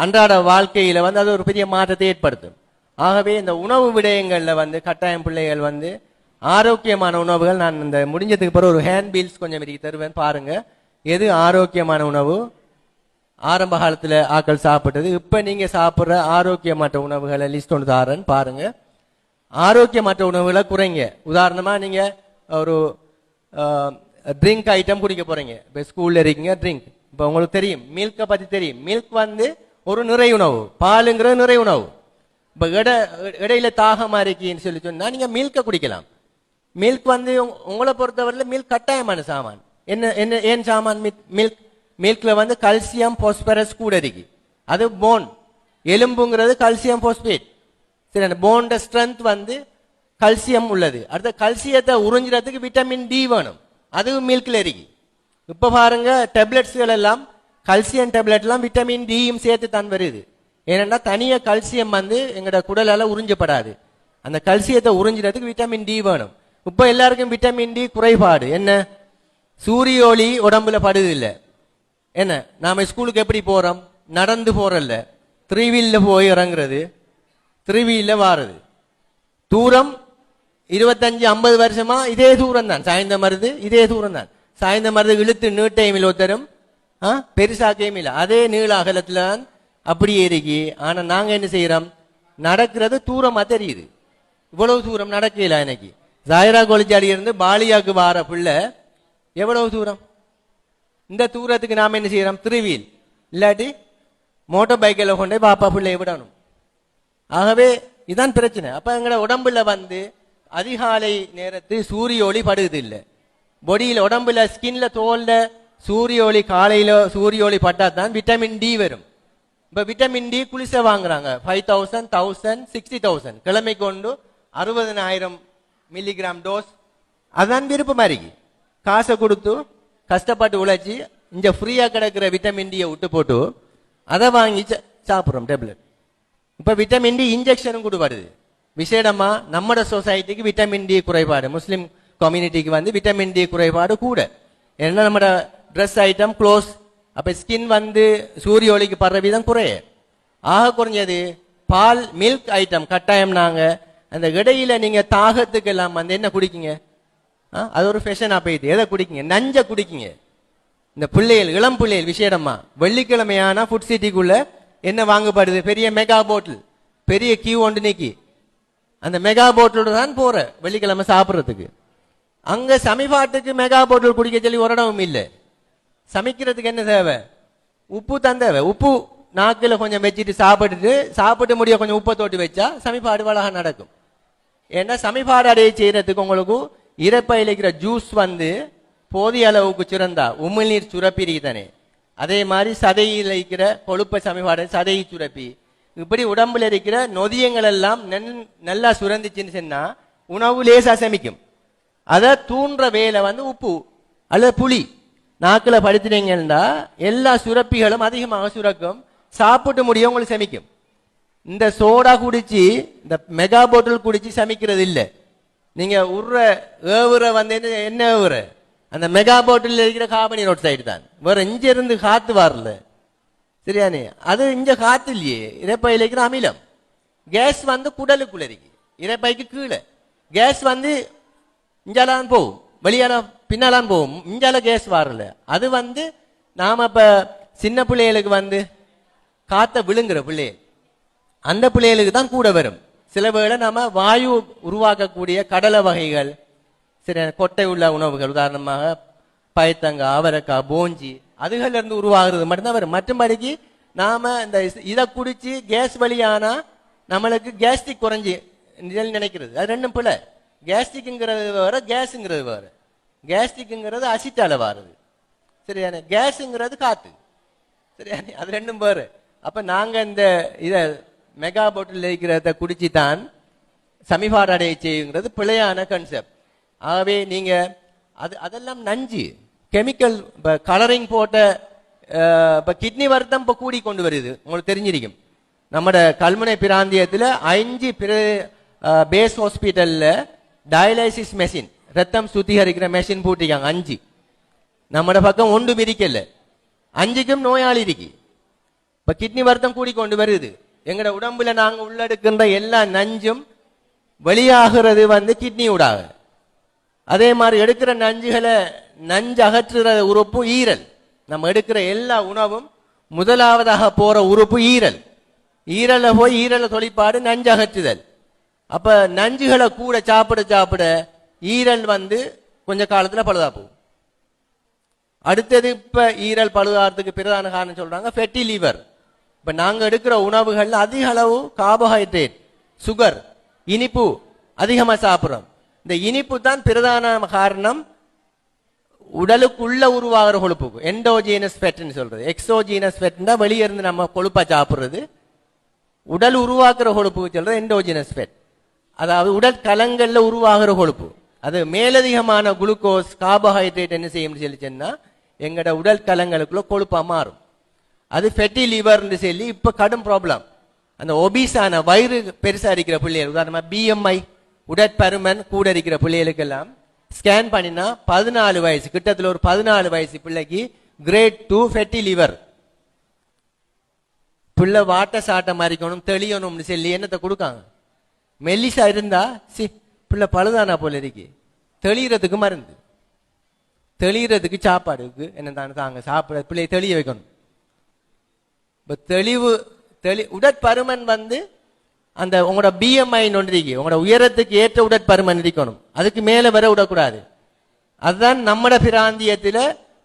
அன்றாட வாழ்க்கையில வந்து அது ஒரு பெரிய மாற்றத்தை ஏற்படுத்தும். ஆகவே இந்த உணவு விடயங்கள்ல வந்து கட்டாயம் பிள்ளைகள் வந்து ஆரோக்கியமான உணவுகள், நான் இந்த முடிஞ்சதுக்கு பிறகு ஒரு ஹேண்ட் பீல்ஸ் கொஞ்சம் தருவேன் பாருங்க, எது ஆரோக்கியமான உணவு, ஆரம்ப காலத்துல ஆக்கள் சாப்பிட்டது, இப்ப நீங்க சாப்பிட்ற ஆரோக்கியமற்ற உணவுகளை லிஸ்ட் ஒன்று தாரேன் பாருங்க. ஆரோக்கியமற்ற உணவுகளை குறைங்க. உதாரணமா நீங்க ஒரு ட்ரிங்க் ஐட்டம் குடிக்க போறீங்க, இப்போ ஸ்கூல்ல இருக்கீங்க, ட்ரிங்க். இப்போ உங்களுக்கு தெரியும் மில்கை பத்தி தெரியும். மில்க் வந்து ஒரு நிறை உணவு, பாலுங்கிற நிறை உணவு. இப்போ இடையில தாகமா இருக்கீன்னு சொல்லி சொன்னா நீங்க மில்கை குடிக்கலாம். மில்க் வந்து உங்களை பொறுத்தவரையில மில்க் கட்டாயமான சாமான். என்ன ஏன் சாமான்? மில்க். மில்க்ல வந்து கல்சியம் பாஸ்பரஸ் கூட இருக்கு. அது போன், எலும்புங்கிறது கல்சியம் பாஸ்பேட். சரி, அந்த போனோட ஸ்ட்ரென்த் வந்து கல்சியம் உள்ளது. அடுத்த கல்சியத்தை உறிஞ்சுறதுக்கு விட்டமின் டி வேணும், அதுவும் மில்க்ல இருக்கு. இப்ப பாருங்க டேப்லெட்ஸ்கள் எல்லாம் கல்சியம் டேப்லெட் எல்லாம் விட்டமின் டியும் சேர்த்து தான் வருது. ஏன்னா தனியா கல்சியம் வந்து எங்களோட குடலால உறிஞ்சப்படாது. அந்த கல்சியத்தை உறிஞ்சுறதுக்கு விட்டமின் டி வேணும். இப்ப எல்லாருக்கும் விட்டமின் டி குறைபாடு. என்ன? சூரிய ஒளி உடம்புல படுது இல்லை. என்ன, நாம ஸ்கூலுக்கு எப்படி போறோம்? நடந்து போறல்ல, 3 வீல்ல போய் இறங்குறது, 3 வீல்ல வாரது. தூரம் 25-50 வருஷமா இதே தூரம் தான். சாய்ந்த மருது இதே தூரம் தான். சாய்ந்த மருது இழுத்து நீட்டையும் ஒருத்தரும் பெருசாக்கையும் இல்லை, அதே நீள அகலத்துல தான் அப்படியே இருக்கு. ஆனா நாங்க என்ன செய்யறோம்? நடக்கிறது தூரமா தெரியுது. இவ்வளவு தூரம் நடக்கல. எனக்கு ஜாயரா காலேஜ் இருந்து பாலியாக்கு வார பிள்ளை எவ்வளவு தூரம்? இந்த தூரத்துக்கு நாம என்ன செய்யறோம்? 3 வீல் இல்லாட்டி மோட்டார் பைக்கில் கொண்டே பாப்பா பிள்ளைய விடணும். ஆகவே இதான் பிரச்சனை. அப்ப எங்களோட உடம்புல வந்து அதிகாலை நேரத்து சூரிய ஒளி படுது இல்லை. பொடியில உடம்புல ஸ்கின்ல தோல்ல சூரிய ஒளி, காலையில சூரிய ஒளி பட்டா தான் விட்டமின் டி வரும். இப்ப விட்டமின் டி குளிச வாங்குறாங்க 5000, 1000, 60,000 கிழமை கொண்டு 60,000 மில்லிகிராம் டோஸ். அதான் விருப்பமா இருக்கு. காசை கொடுத்து கஷ்டப்பட்டு உழைச்சி இங்க ஃப்ரீயா கிடைக்கிற விட்டமின் டியை விட்டு போட்டு அதை வாங்கி சாப்பிட்றோம் டேப்லெட். இப்ப விட்டமின் டி இன்ஜெக்ஷனும் கூட வருது. விசேடமா நம்மட சொசைட்டிக்கு விட்டமின் டி குறைபாடு, முஸ்லிம் கம்யூனிட்டிக்கு வந்து விட்டமின் டி குறைபாடு கூட. ஏன்னா நம்ம ட்ரெஸ் ஐட்டம், க்ளோஸ், அப்ப ஸ்கின் வந்து சூரிய ஒளிக்கு படுற விதம் குறைய. ஆக குறைஞ்சது பால், மில்க் ஐட்டம் கட்டாயம். நாங்க அந்த இடையில நீங்க தாகத்துக்கு எல்லாம் வந்து என்ன குடிக்கீங்க? அது ஒரு ஃபேஷனா போயிட்டு எதை குடிக்கீங்க? நஞ்ச குடிக்கீங்க. இந்த பிள்ளைகள், இளம் பிள்ளைகள் விசேடமா வெள்ளிக்கிழமையான ஃபுட் சிட்டிக்குள்ள என்ன வாங்கப்படுது? பெரிய மெகா போட்டில், பெரிய கியூ ஒன்று நீக்கி அந்த மெகா போட்டிலோட தான் போற வெள்ளிக்கிழமை சாப்பிட்றதுக்கு. அங்க சமைப்பாட்டுக்கு மெகா போட்டில் குடிக்க சொல்லி ஒரு இடமும் இல்லை. சமைக்கிறதுக்கு என்ன தேவை? உப்பு தான் தேவை. உப்பு நாக்கில் கொஞ்சம் வச்சுட்டு சாப்பிட்டு முடிய கொஞ்சம் உப்பை தோட்டி வச்சா சமைப்பாடு வளக நடக்கும். ஏன்னா சமிபாடு அடைய செய்யறதுக்கு உங்களுக்கு இறப்பையில் இருக்கிற ஜூஸ் வந்து போதிய அளவுக்கு சுரந்தா உமிழ்நீர் சுரப்பி தானே, அதே மாதிரி சதையில் இருக்கிற கொழுப்ப சமிபாடு சதை சுரப்பி, இப்படி உடம்புல இருக்கிற நொதியங்கள் எல்லாம் நல்லா சுரந்துச்சுன்னு சொன்னா உணவு லேசா சமைக்கும். அதை தூண்டுற வேலை வந்து உப்பு அல்லது புளி. நாக்கில் படுத்துனீங்கன்னா எல்லா சுரப்பிகளும் அதிகமாக சுரக்கும், சாப்பிட்டு முடியும் உங்களுக்கு சமைக்கும். இந்த சோடா குடிச்சு இந்த மெகா பாட்டில் குடிச்சு சமைக்கிறது இல்லை. நீங்க உருற ஏவுற வந்து என்ன ஏவுற அந்த மெகா பாட்டில் இருக்கிற கார்பன் ஆக்சைடு தான், வேற இங்க இருந்து காத்து வரல. சரியானே, அது இங்க காத்து இல்லையே. இறப்பையில் இருக்கிற அமிலம் கேஸ் வந்து குடலுக்குள்ள இருக்கு, இறப்பைக்கு கீழே கேஸ் வந்து இஞ்சாலான் போகும், வெளியால பின்னாலான் போகும், இஞ்சால கேஸ் வரல. அது வந்து நாம இப்ப சின்ன பிள்ளைகளுக்கு வந்து காத்த விழுங்குற பிள்ளைகள், அந்த பிள்ளைகளுக்கு தான் கூட வரும். சில வேளை நம்ம வாயு உருவாக்கக்கூடிய கடலை வகைகள், சரி கொட்டை உள்ள உணவுகள், உதாரணமாக பயத்தங்காய், அவரைக்காய், போஞ்சி, அதுகள்ல இருந்து உருவாகிறது மட்டும்தான் வரும். மற்றபடிக்கு நாம இந்த இதை குடிச்சு கேஸ் வழியானா நம்மளுக்கு கேஸ்ட்ரிக் குறைஞ்சி நினைக்கிறது, அது ரெண்டும் பிள்ளை. கேஸ்ட்ரிக்ங்கிறது வேற, கேஸுங்கிறது வேற. கேஸ்ட்ரிக்ங்கிறது அசிட்டால வாருது, சரியானே. கேஸுங்கிறது காத்து, சரியானே, அது ரெண்டும் வேறு. அப்ப நாங்க இந்த இத மெகா பாட்டில் இருக்கிறத குடிச்சு தான் சமிபாடு அடைய செய்யுங்கிறது பிழையான கன்செப்ட். ஆகவே நீங்க அதெல்லாம் நஞ்சு கெமிக்கல் கலரிங் போட்ட இப்ப கிட்னி வருத்தம் இப்ப கூடி கொண்டு வருது, உங்களுக்கு தெரிஞ்சிருக்கும். நம்மட கல்முனை பிராந்தியத்தில் 5 பேஸ் ஹாஸ்பிட்டல்ல டயாலிசிஸ் மெஷின், ரத்தம் சுத்திகரிக்கிற மெஷின் போட்டிருக்காங்க 5. நம்மட பக்கம் ஒன்று இருக்கல, 5க்கும் நோயாளி இருக்கு. இப்ப கிட்னி வருத்தம் கூடி கொண்டு வருது. எங்கட உடம்புல நாங்க உள்ளெடுக்கின்ற எல்லா நஞ்சும் வெளியாகிறது வந்து கிட்னி ஊடாக. அதே மாதிரி எடுக்கிற நஞ்சு அகற்றுற உறுப்பு ஈரல். நம்ம எடுக்கிற எல்லா உணவும் முதலாவதாக போற உறுப்பு ஈரல். ஈரல போய் ஈரல தொழிற்பாடு நஞ்சு அகற்றுதல். அப்ப நஞ்சுகளை கூட சாப்பிட சாப்பிட ஈரல் வந்து கொஞ்ச காலத்துல பழுதா போகும். அடுத்தது இப்ப ஈரல் பழுதாறதுக்கு பிரதான காரணம் சொல்றாங்க ஃபெட்டி லிவர். இப்ப நாங்க எடுக்கிற உணவுகள் அதிக அளவு கார்போஹைட்ரேட், சுகர், இனிப்பு அதிகமா சாப்பிடுறோம். இந்த இனிப்பு தான் பிரதான காரணம் உடலுக்குள்ள உருவாகிற கொழுப்புக்கு. எண்டோஜீனஸ் ஃபெட்னு சொல்றது. எக்ஸோஜீனஸ் ஃபெட்னா வெளியே இருந்து நம்ம கொழுப்பா சாப்பிடுறது. உடல் உருவாக்குற கொழுப்புக்கு சொல்றது எண்டோஜீனஸ் ஃபெட், அதாவது உடல் கலங்கள்ல உருவாகிற கொழுப்பு. அது மேலதிகமான குளுக்கோஸ், கார்போஹைட்ரேட் என்ன செய்யும் சொல்லிச்சுன்னா எங்கட உடல் கலங்களுக்குள்ள கொழுப்பா மாறும். அது ஃபெட்டி லிவர்னு சொல்லி இப்ப கடும் ப்ராப்ளம். அந்த ஒபிசான வயிறு பெருசா இருக்கிற பிள்ளைகள், உதாரணமா பிஎம்ஐ உடற்பருமன் கூட இருக்கிற பிள்ளைகளுக்கெல்லாம் ஸ்கேன் பண்ணினா 14 வயசு, கிட்டத்தில் ஒரு 14 வயசு பிள்ளைக்கு கிரேட் 2 ஃபெட்டி லிவர். பிள்ளை வாட்ட சாட்ட மறிக்கணும், தெளியணும்னு சொல்லி என்னத்தை கொடுக்காங்க. மெல்லிசா இருந்தா பிள்ளை பழுதானா போல இருக்கு, தெளியறதுக்கு மருந்து, தெளியறதுக்கு சாப்பாடுக்கு என்ன தாங்க சாப்பிட பிள்ளையை தெளிய வைக்கணும். உடற்பருமன் வந்து அந்த உங்களோட பிஎம்ஐ ஒன்றிக்கு உங்களோட உயரத்துக்கு ஏற்ற உடற்பருமன் இருக்கணும், அதுக்கு மேல வர விடக்கூடாது. அதுதான் நம்மட பிராந்தியத்தில்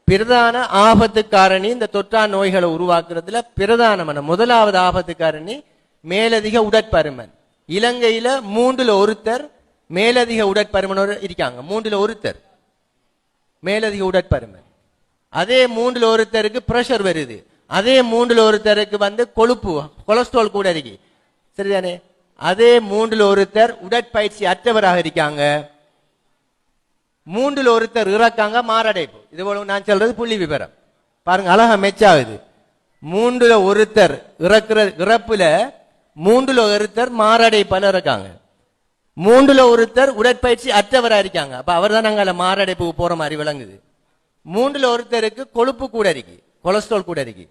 பிரதான ஆபத்து காரணி. இந்த தொற்றா நோய்களை உருவாக்குறதுல பிரதானமான முதலாவது ஆபத்து காரணி மேலதிக உடற்பருமன். இலங்கையில 3ல் ஒருத்தர் மேலதிக உடற்பருமனோடு இருக்காங்க. 3ல் ஒருத்தர் மேலதிக உடற்பருமன். அதே 3ல் ஒருத்தருக்கு பிரஷர் வருது. அதே 3ல் ஒருத்தருக்கு வந்து கொழுப்பு, கொலஸ்ட்ரால் கூட இருக்கு, சரிதானே. அதே 3ல் ஒருத்தர் உடற்பயிற்சி அற்றவராக இருக்காங்க. 3ல் ஒருத்தர் இறக்காங்க மாரடைப்பு. இது போல நான் சொல்றது புள்ளி விவரம் பாருங்க, அழகா மெச்சாகுது. 3ல் ஒருத்தர் இறப்புல 3ல் ஒருத்தர் மாரடைப்பால இருக்காங்க. 3ல் ஒருத்தர் உடற்பயிற்சி அற்றவரா இருக்காங்க. அப்ப அவர் தான் நாங்க மாரடைப்புக்கு போற மாதிரி விளங்குது. 3ல் ஒருத்தருக்கு கொழுப்பு கூட இருக்கு, கொலஸ்ட்ரால் கூட இருக்கு.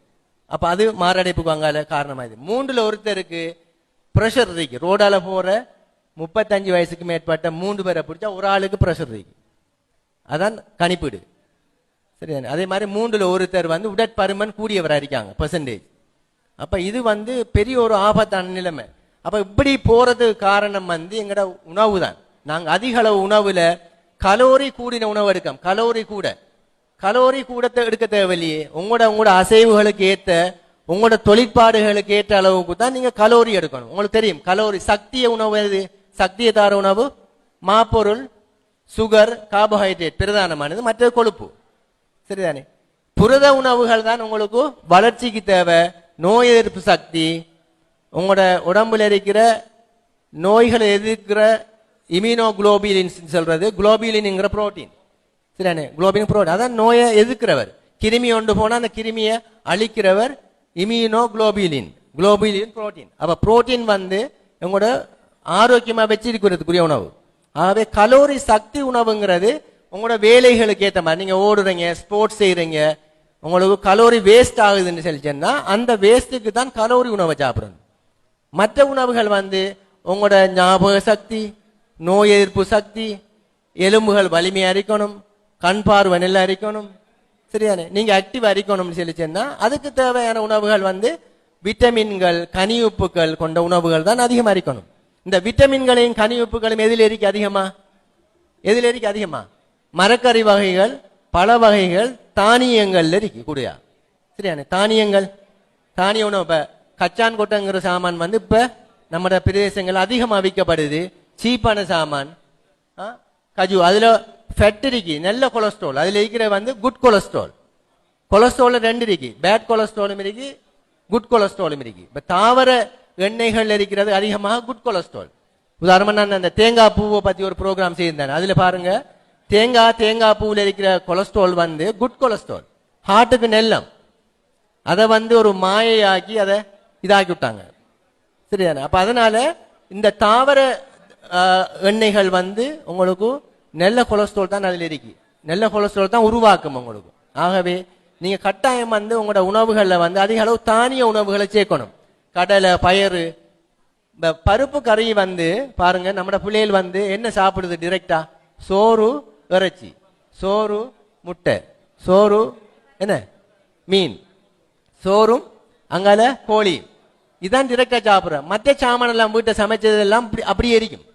அப்ப அது மாரடைப்புக்கு அங்கால காரணமாயுது. 3ல் ஒருத்தருக்கு பிரஷர் இருக்கு. ரோடால போற 35 வயசுக்கு மேற்பட்ட 3 பேரை பிடிச்சா ஒரு ஆளுக்கு பிரஷர் இருக்கு. அதான் கணிப்பீடு, சரிதானே. அதே மாதிரி 3ல் ஒருத்தர் வந்து உடற்பருமன் கூடியவரா இருக்காங்க பெர்சன்டேஜ். அப்ப இது வந்து பெரிய ஒரு ஆபத்தான நிலைமை. அப்ப இப்படி போறதுக்கு காரணம் வந்து எங்கட உணவு தான். நாங்க அதிக அளவு உணவுல கலோரி கூடின உணவு எடுக்கோம். கலோரி கூட எடுக்க தேவையில்லையே. உங்களோட அசைவுகளுக்கு ஏற்ற, உங்களோட தொழிற்பாடுகளுக்கு ஏற்ற அளவுக்கு தான் நீங்க கலோரி எடுக்கணும். உங்களுக்கு தெரியும் கலோரி சக்திய உணவு எது? சக்தியை தார உணவு மாப்பொருள், சுகர், கார்போஹைட்ரேட் பிரதானமானது, மற்ற கொழுப்பு. சரிதானே? புரத உணவுகள் தான் உங்களுக்கு வளர்ச்சிக்கு தேவை, நோய் எதிர்ப்பு சக்தி, உங்களோட உடம்புல இருக்கிற நோய்களை எதிர்க்கிற இம்யூனோகுளோபிலின் சொல்றது, குளோபிலின்ங்கிற புரோட்டீன். சரிதானே? குளோபின் புரோட்டீன் அதான் நோயை எதிர்க்கிறவர். கிருமி ஒன்று போனா அந்த கிருமியை அழிக்கிறவர் இம்யூனோகுளோபிலின், குளோபிலின் புரோட்டீன். அப்ப புரோட்டீன் வந்து உங்களோட ஆரோக்கியமா வச்சிருக்கிறதுக்குரிய உணவு. ஆகவே கலோரி சக்தி உணவுங்கிறது உங்களோட வேலைகளுக்கு ஏற்ற மாதிரி, நீங்க ஓடுறீங்க, ஸ்போர்ட்ஸ் செய்யறீங்க, உங்களுக்கு கலோரி வேஸ்ட் ஆகுதுன்னு சொல்லிச்சேன்னா அந்த வேஸ்ட்டுக்கு தான் கலோரி உணவை சாப்பிடணும். மற்ற உணவுகள் வந்து உங்களோட ஞாபக சக்தி, நோய் எதிர்ப்பு சக்தி, எலும்புகள் வலிமையா இருக்கணும், கண் பார்வை நல்லா இருக்கணும், சரியானே, நீங்க ஆக்டிவா இருக்கணும்னு சொல்லிச்சேன்னா அதுக்கு தேவையான உணவுகள் வந்து விட்டமின்கள், கனியுப்புகள் கொண்ட உணவுகள் தான் அதிகமா இருக்கணும். இந்த விட்டமின்களையும் கனியுப்புகளும் எதில் இருக்கு அதிகமா? எதில் இருக்கு அதிகமா? மரக்கறி வகைகள், பழ வகைகள், தானியங்கள்ல இருக்கு கூடியா. சரியானே? தானியங்கள், தானிய உணவு. இப்ப கச்சான் கொட்டைங்கிற சாமான் வந்து இப்ப நம்ம பிரதேசங்கள் அதிகமா விற்கப்படுது, சீப்பான சாமான். கஜு, அதுல ஃபெட் இருக்கு, நல்ல கொலஸ்ட்ரால், அதுல இருக்கிற வந்து குட் கொலஸ்ட்ரால். கொலஸ்ட்ரால் ரெண்டு இருக்கு, பேட் கொலஸ்ட்ராலும் இருக்கு, குட் கொலஸ்ட்ராலும் இருக்கு. இப்ப தாவர எண்ணெய்கள் இருக்கிறது அதிகமாக குட் கொலஸ்ட்ரால். உதாரணமா நான் அந்த தேங்காய் பூவை பத்தி ஒரு ப்ரோக்ராம் செய்திருந்தேன். அதுல பாருங்க, தேங்காய் பூவில் இருக்கிற கொலஸ்ட்ரால் வந்து குட் கொலஸ்ட்ரால், ஹார்ட்டுக்கு நெல்லம். அதை வந்து ஒரு மாயையாக்கி அதை இதாக்கி விட்டாங்க. சரிதானே? அப்ப அதனால இந்த தாவர எண்ணெய்கள் வந்து உங்களுக்கு நல்ல கொலஸ்ட்ரால் தான் அதுல இருக்கு, நல்ல கொலஸ்ட்ரால் தான் உருவாக்கும் உங்களுக்கு. ஆகவே நீங்க கட்டாயம் வந்து உங்களோட உணவுகள்ல வந்து அதிக அளவு தானிய உணவுகளை சேர்க்கணும். கடலை, பயறு, பருப்பு கறி வந்து பாருங்க, நம்ம பிள்ளைகள் வந்து என்ன சாப்பிடுது டிரெக்டா? சோறு இறைச்சி, சோறு முட்டை, சோறு என்ன மீன், சோறும் அங்கால கோழி, இதான் டிரெக்டா சாப்பிடுற. மற்ற சாமான் எல்லாம் வீட்டை சமைச்சது எல்லாம் அப்படியே இருக்கும்.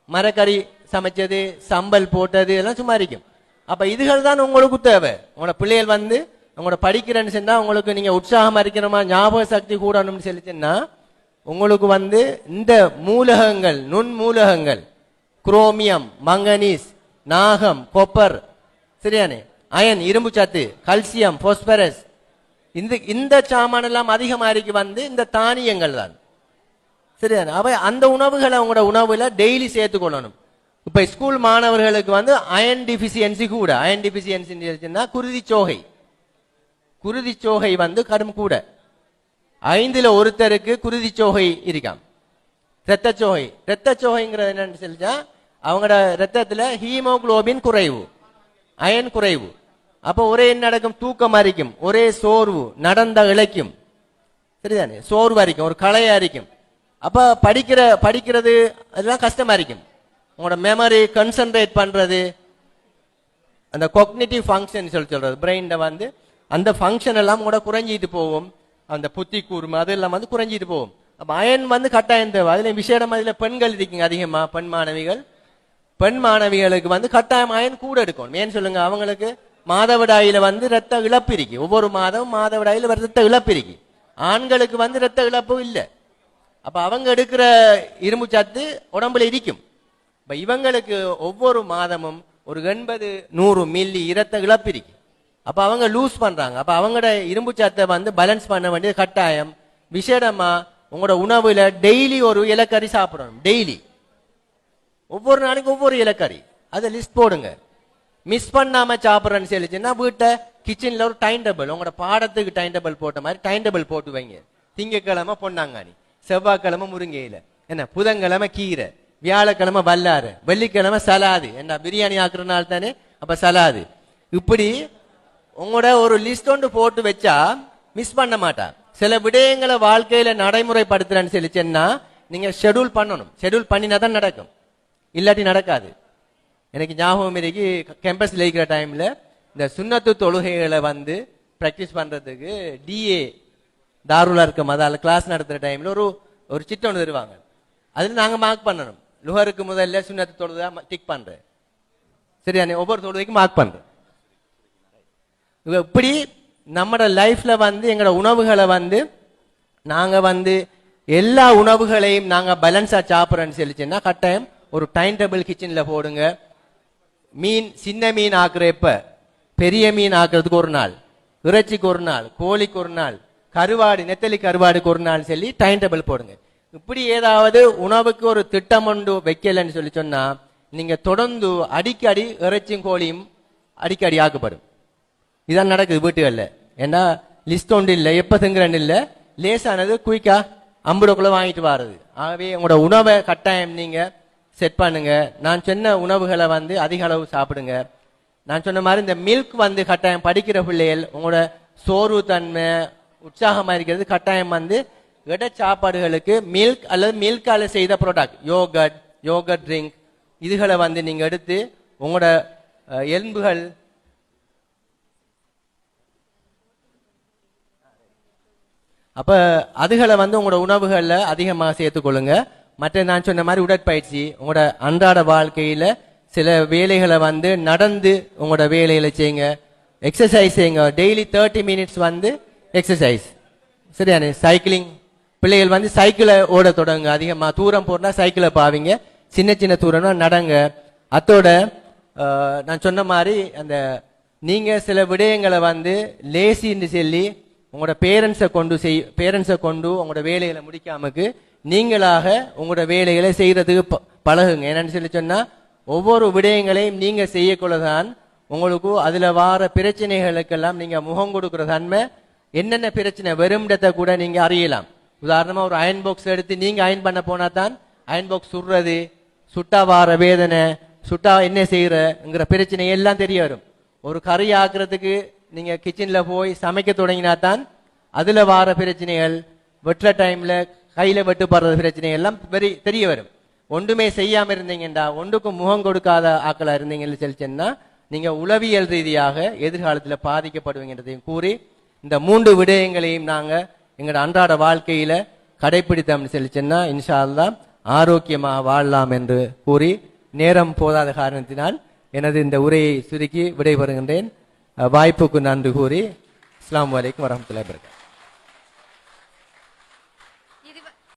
மரக்கறி சமைச்சது, சம்பல் போட்டது எல்லாம் சும்மா இருக்கும். அப்ப இதுகள் தான் உங்களுக்கு தேவை. உங்களோட பிள்ளைகள் வந்து உங்களோட படிக்கிறேன்னு சொன்னா உங்களுக்கு நீங்க உற்சாகமா இருக்கணுமா, ஞாபக சக்தி கூடணும்னு சொல்லிச்சுன்னா உங்களுக்கு வந்து இந்த மூலகங்கள், நுண் மூலகங்கள், குரோமியம், மங்கனீஸ், நாகம், கொப்பர், சரியானே, அயன், இரும்பு சத்து, கல்சியம், போஸ்பரஸ், இந்த சாமான் எல்லாம் அதிகமாரிக்கு வந்து இந்த தானியங்கள் தான். சரிதானே? அவை அந்த உணவுகளை உங்களோட உணவுல டெய்லி சேர்த்துக்கொள்ளணும். இப்ப ஸ்கூல் மாணவர்களுக்கு வந்து அயன் டிபிசியன்சி கூட, அயன் டிபிசியன்சி குருதிச்சோகை, குருதிச்சோகை வந்து கடும் கூட. 5ல் ஒருத்தருக்கு குருதிச்சோகை இருக்காம். இரத்தச்சோகை, இரத்தச்சோகைங்கிறது என்னன்னு சொல்லிச்சா அவங்களோட ரத்தத்துல ஹீமோகுளோபின் குறைவு, அயன் குறைவு. அப்ப ஒரே என்ன நடக்கும்? தூக்கம் அரிக்கும், ஒரே சோர்வு, நடந்த இழைக்கும், சரிதானே, சோர்வு அரிக்கும், ஒரு களையா இருக்கும். அப்ப படிக்கிறது அதெல்லாம் கஷ்டமா இருக்கும். உங்களோட மெமரி, கன்சன்ட்ரேட் பண்றது, அந்த கொக்னிட்டிவ் ஃபங்க்ஷன் சொல்றது பிரெயின்ல வந்து அந்த ஃபங்க்ஷன் எல்லாம் கூட குறைஞ்சிட்டு போகும். அந்த புத்தி கூர்மை அதெல்லாம் வந்து குறைஞ்சிட்டு போகும். அப்ப அயன் வந்து கட்டாயம் தேவை. அதுல விசேடம் அதுல பெண்கள் இருக்கீங்க அதிகமா, பெண் மாணவிகள், பெண் மாணவிகளுக்கு வந்து கட்டாயம் அயன் கூட எடுக்கணும். ஏன்னு சொல்லுங்க, அவங்களுக்கு மாதவிடாயில வந்து ரத்த இழப்பு இருக்கு, ஒவ்வொரு மாதமும் மாதவிடாயில ரத்த இழப்பு இருக்கு. ஆண்களுக்கு வந்து ரத்த இழப்பு இல்லை. அப்ப அவங்க எடுக்கிற இரும்பு சத்து உடம்புல இருக்கும். இப்ப இவங்களுக்கு ஒவ்வொரு மாதமும் ஒரு 80-100 மில்லி இரத்த இழப்பு இருக்கு. அப்ப அவங்க லூஸ் பண்றாங்க. அப்ப அவங்களோட இரும்பு சத்தை வந்து பேலன்ஸ் பண்ண வேண்டியது கட்டாயம். விசேடமா உங்களோட உணவுல டெய்லி ஒரு இலக்கறி சாப்பிடணும். டெய்லி ஒவ்வொரு நாளைக்கு ஒவ்வொரு இலக்கறி, அதை லிஸ்ட் போடுங்க. மிஸ் பண்ணாம சாப்பிட்றேன்னு சொல்லிச்சுன்னா வீட்டை கிச்சன்ல ஒரு டைம் டேபிள், உங்களோட பாடத்துக்கு டைம் டேபிள் போட்ட மாதிரி டைம் டேபிள் போட்டு வைங்க. திங்கக்கிழமை பொன்னாங்கானி, செவ்வாய்க்கிழமை முருங்கையில, என்ன புதன்கிழமை கீரை, வியாழக்கிழமை வல்லாறு, வெள்ளிக்கிழமை சலாது, என்ன பிரியாணி ஆக்குறதுனால தானே அப்ப சலாது. இப்படி உங்களோட ஒரு லிஸ்ட் ஒன்று போட்டு வச்சா மிஸ் பண்ண மாட்டா. சில விடயங்களை வாழ்க்கையில நடைமுறைப்படுத்துறேன்னு சொல்லிச்சேன்னா நீங்க ஷெடியூல் பண்ணணும். ஷெடியூல் பண்ணினா தான் நடக்கும், இல்லாட்டி நடக்காது. எனக்கு ஞாபகம் இருக்கு, கேம்பஸ்ல இருக்கிற டைம்ல இந்த சுன்னத்து தொழுகைகளை வந்து பிராக்டிஸ் பண்றதுக்கு டிஏ தாருலா இருக்க மதால கிளாஸ் நடத்துற டைம்ல ஒரு சிட்டு ஒன்று தருவாங்க. அதுல நாங்க மார்க் பண்ணணும். லுஹருக்கு முதல்ல சுன்னத்து தொழுதா டிக் பண்றேன், சரியா, ஒவ்வொரு தொழுகைக்கும் மார்க் பண்றேன். இப்படி நம்மட லைஃப்ல வந்து எங்களோட உணவுகளை வந்து நாங்க வந்து எல்லா உணவுகளையும் நாங்க பேலன்ஸா சாப்பிட்றோன்னு சொல்லிச்சுன்னா கட்டாயம் ஒரு டைம் டேபிள் கிச்சன்ல போடுங்க. மீன் சின்ன மீன் ஆக்குறப்ப பெரிய மீன் ஆக்குறதுக்கு ஒரு நாள், இறைச்சிக்கு ஒரு நாள், கோழிக்கு ஒரு நாள், கருவாடு நெத்தலி கருவாடுக்கு ஒரு நாள் சொல்லி டைம் டேபிள் போடுங்க. இப்படி ஏதாவது உணவுக்கு ஒரு திட்டம் ஒன்று வைக்கலன்னு சொல்லி சொன்னா நீங்க தொடர்ந்து அடிக்கடி இறைச்சியும் கோழியும் அடிக்கடி ஆக்கப்படும். இதான் நடக்குது வீட்டுகள்ல. ஏன்னா லிஸ்ட் ஒன்று இல்லை, எப்ப திங்குறன்னு இல்லை, லேசானது குயிக்கா 50 வாங்கிட்டு வாருது. ஆகவே உங்களோட உணவை கட்டாயம் நீங்க செட் பண்ணுங்க. நான் சொன்ன உணவுகளை வந்து அதிக அளவு சாப்பிடுங்க. நான் சொன்ன மாதிரி இந்த மில்க் வந்து கட்டாயம் படிக்கிற பிள்ளைகள் உங்களோட சோர்வு தன்மை உற்சாகமா இருக்கிறது கட்டாயம் வந்து இட சாப்பாடுகளுக்கு மில்க் அல்லது மில்கால செய்த ப்ராடக்ட் யோகட் ட்ரிங்க் இதுகளை வந்து நீங்க எடுத்து உங்களோட எலும்புகள் அப்ப அதுகளை வந்து உங்களோட உணவுகள்ல அதிகமாக சேர்த்துக்கொள்ளுங்க. மற்ற நான் சொன்ன மாதிரி உடற்பயிற்சி உங்களோட அன்றாட வாழ்க்கையில சில வேலைகளை வந்து நடந்து உங்களோட வேலைகளை செய்யுங்க. எக்ஸசைஸ் செய்யுங்க. டெய்லி 30 மினிட்ஸ் வந்து எக்ஸசைஸ். சரியானே? சைக்கிளிங் பிள்ளைகள் வந்து சைக்கிளை ஓட தொடங்க. அதிகமா தூரம் போனா சைக்கிளை பாவீங்க, சின்ன சின்ன தூரம்னா நடங்க. அத்தோட நான் சொன்ன மாதிரி அந்த நீங்க சில விடயங்களை வந்து லேசின்னு சொல்லி உங்களோட பேரண்ட்ஸை கொண்டு உங்களோட வேலைகளை முடிக்காமக்கு நீங்களாக உங்களோட வேலைகளை செய்யறதுக்கு பழகுங்க. என்னன்னு சொல்லி சொன்னா ஒவ்வொரு விடயங்களையும் நீங்க செய்யக்குள்ளதான் உங்களுக்கு அதுல வார பிரச்சனைகளுக்கெல்லாம் நீங்க முகம் கொடுக்கிற தன்மை. என்னென்ன பிரச்சனை வெறும்டத்தை கூட நீங்க அறியலாம். உதாரணமா ஒரு அயன் பாக்ஸ் எடுத்து நீங்க அயன் பண்ண போனா தான் அயன் பாக்ஸ் சுடுறது, சுட்டா வார வேதனை, சுட்டா என்ன செய்யறங்கிற பிரச்சனை எல்லாம் தெரிய வரும். ஒரு கறி ஆக்குறதுக்கு நீங்க கிச்சன்ல போய் சமைக்க தொடங்கினா தான் அதுல வார பிரச்சனைகள், வெட்டுற டைம்ல கையில வெட்டுப்படுற பிரச்சனை எல்லாம் தெரிய வரும். ஒன்றுமே செய்யாம இருந்தீங்கடா, ஒன்றுக்கும் முகம் கொடுக்காத ஆக்களா இருந்தீங்கன்னு சொல்லிச்சேன்னா நீங்க உளவியல் ரீதியாக எதிர்காலத்துல பாதிக்கப்படுவீங்கன்றதையும் கூறி இந்த 3 விடயங்களையும் நாங்க எங்களோட அன்றாட வாழ்க்கையில கடைபிடித்தோம்னு சொல்லிச்சேன்னா இன்ஷா அல்லாஹ் ஆரோக்கியமா வாழலாம் என்று கூறி நேரம் போதாத காரணத்தினால் எனது இந்த உரையை சுருக்கி விடைபெறுகின்றேன். வாய்ப்புக்கு நன்றி கூறி அஸ்ஸலாமு அலைக்கும் வரஹ்மத்துல்லாஹி வபரகாத்துஹு.